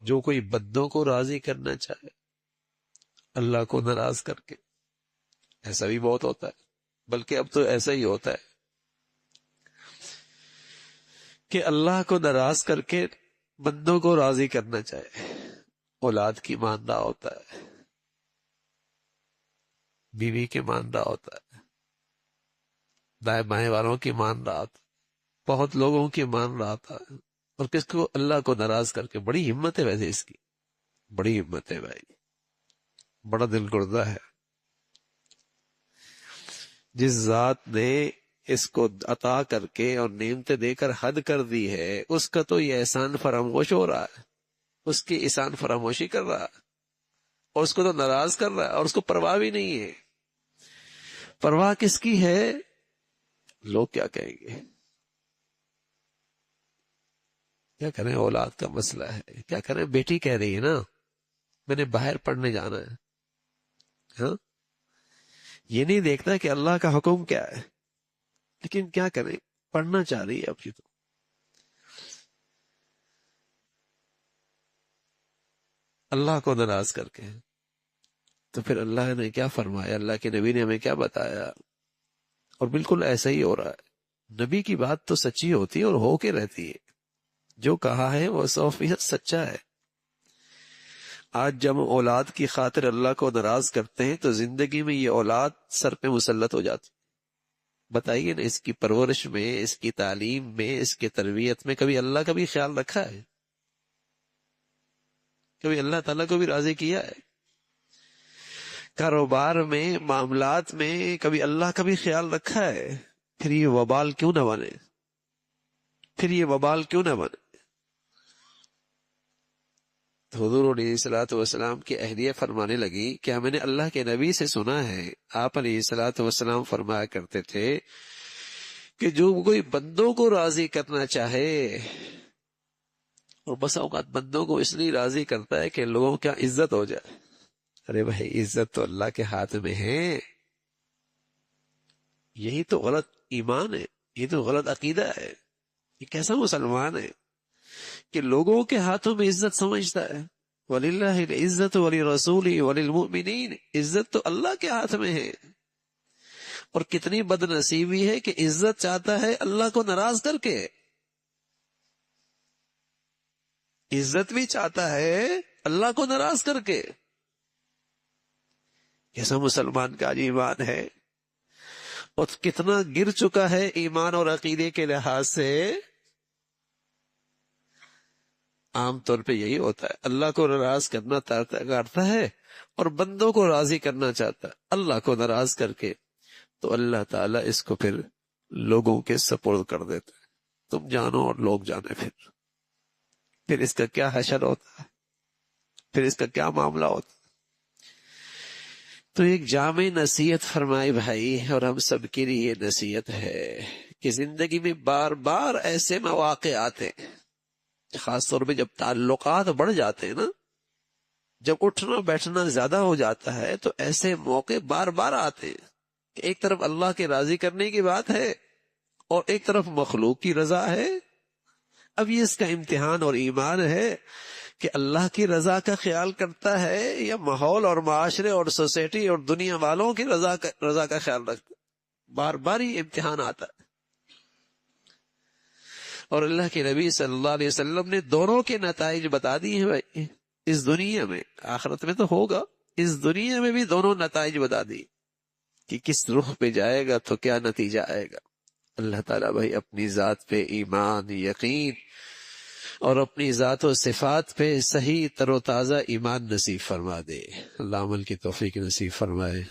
جو کوئی بندوں کو راضی کرنا چاہے اللہ کو ناراض کر کے، ایسا بھی بہت ہوتا ہے، بلکہ اب تو ایسا ہی ہوتا ہے کہ اللہ کو ناراض کر کے بندوں کو راضی کرنا چاہے۔ اولاد کی ماندہ ہوتا ہے، بیوی کے ماندہ ہوتا ہے، دائیں بائیں والوں کی مان رہا تھا، بہت لوگوں کی مان رہا تھا، اور کس کو؟ اللہ کو ناراض کر کے۔ بڑی ہمت ہے ویسے اس کی، بڑی ہمت ہے بھائی، بڑا دل گردہ ہے۔ جس ذات نے اس کو عطا کر کے اور نعمتیں دے کر حد کر دی ہے، اس کا تو یہ احسان فراموش ہو رہا ہے، اس کی احسان فراموشی کر رہا ہے، اور اس کو تو ناراض کر رہا ہے، اور اس کو پرواہ بھی نہیں ہے۔ پرواہ کس کی ہے؟ لوگ کیا کہیں گے؟ کیا کریں؟ اولاد کا مسئلہ ہے، کیا کریں؟ بیٹی کہہ رہی ہے نا میں نے باہر پڑھنے جانا ہے، ہاں، یہ نہیں دیکھتا کہ اللہ کا حکم کیا ہے، لیکن کیا کریں، پڑھنا چاہ رہی ہے اب یہ تو۔ اللہ کو ناراض کر کے، تو پھر اللہ نے کیا فرمایا، اللہ کے نبی نے ہمیں کیا بتایا؟ اور بالکل ایسا ہی ہو رہا ہے۔ نبی کی بات تو سچی ہوتی ہے اور ہو کے رہتی ہے، جو کہا ہے وہ 100% سچا ہے۔ آج جب ہم اولاد کی خاطر اللہ کو ناراض کرتے ہیں تو زندگی میں یہ اولاد سر پہ مسلط ہو جاتی۔ بتائیے نا، اس کی پرورش میں، اس کی تعلیم میں، اس کی تربیت میں کبھی اللہ کا بھی خیال رکھا ہے؟ کبھی اللہ تعالیٰ کو بھی راضی کیا ہے؟ کاروبار میں، معاملات میں کبھی اللہ کا بھی خیال رکھا ہے؟ پھر یہ وبال کیوں نہ بنے؟ پھر یہ وبال کیوں نہ بنے؟ حضور علیہ الصلوۃ والسلام کی اہلیہ فرمانے لگی کہ میں نے اللہ کے نبی سے سنا ہے، آپ علیہ الصلوۃ والسلام فرمایا کرتے تھے کہ جو کوئی بندوں کو راضی کرنا چاہے، اور بس اوقات بندوں کو اس لیے راضی کرتا ہے کہ لوگوں کی عزت ہو جائے۔ ارے بھائی، عزت تو اللہ کے ہاتھ میں ہے، یہی تو غلط ایمان ہے، یہ تو غلط عقیدہ ہے۔ یہ کیسا مسلمان ہے کہ لوگوں کے ہاتھوں میں عزت سمجھتا ہے؟ وَلِلَّهِ الْعِزَّةُ وَلِرَسُولِهِ وَلِلْمُؤْمِنِينَ، عزت تو اللہ کے ہاتھ میں ہے۔ اور کتنی بد نصیبی ہے کہ عزت چاہتا ہے اللہ کو ناراض کر کے، عزت بھی چاہتا ہے اللہ کو ناراض کر کے۔ کیسا مسلمان کا ایمان ہے، اور کتنا گر چکا ہے ایمان اور عقیدے کے لحاظ سے۔ عام طور پہ یہی ہوتا ہے، اللہ کو ناراض کرنا کرتا ہے اور بندوں کو راضی کرنا چاہتا ہے اللہ کو ناراض کر کے، تو اللہ تعالیٰ اس کو پھر لوگوں کے سپرد کر دیتا ہے۔ تم جانو اور لوگ جانے، پھر اس کا کیا حشر ہوتا ہے، پھر اس کا کیا معاملہ ہوتا ہے۔ تو ایک جامع نصیحت فرمائی بھائی، اور ہم سب کے لیے یہ نصیحت ہے کہ زندگی میں بار بار ایسے مواقع آتے ہیں، خاص طور پہ جب تعلقات بڑھ جاتے ہیں نا، جب اٹھنا بیٹھنا زیادہ ہو جاتا ہے، تو ایسے موقع بار بار آتے ہیں کہ ایک طرف اللہ کے راضی کرنے کی بات ہے اور ایک طرف مخلوق کی رضا ہے۔ اب یہ اس کا امتحان اور ایمان ہے کہ اللہ کی رضا کا خیال کرتا ہے یا ماحول اور معاشرے اور سوسائٹی اور دنیا والوں کی رضا کا خیال رکھتا ہے۔ بار بار ہی امتحان آتا ہے، اور اللہ کے نبی صلی اللہ علیہ وسلم نے دونوں کے نتائج بتا دی ہیں بھائی، اس دنیا میں، آخرت میں تو ہوگا، اس دنیا میں بھی دونوں نتائج بتا دی کہ کس رخ پہ جائے گا تو کیا نتیجہ آئے گا۔ اللہ تعالیٰ بھائی اپنی ذات پہ ایمان، یقین اور اپنی ذات و صفات پہ صحیح تر و تازہ ایمان نصیب فرما دے۔ اللہ عمل کی توفیق نصیب فرمائے۔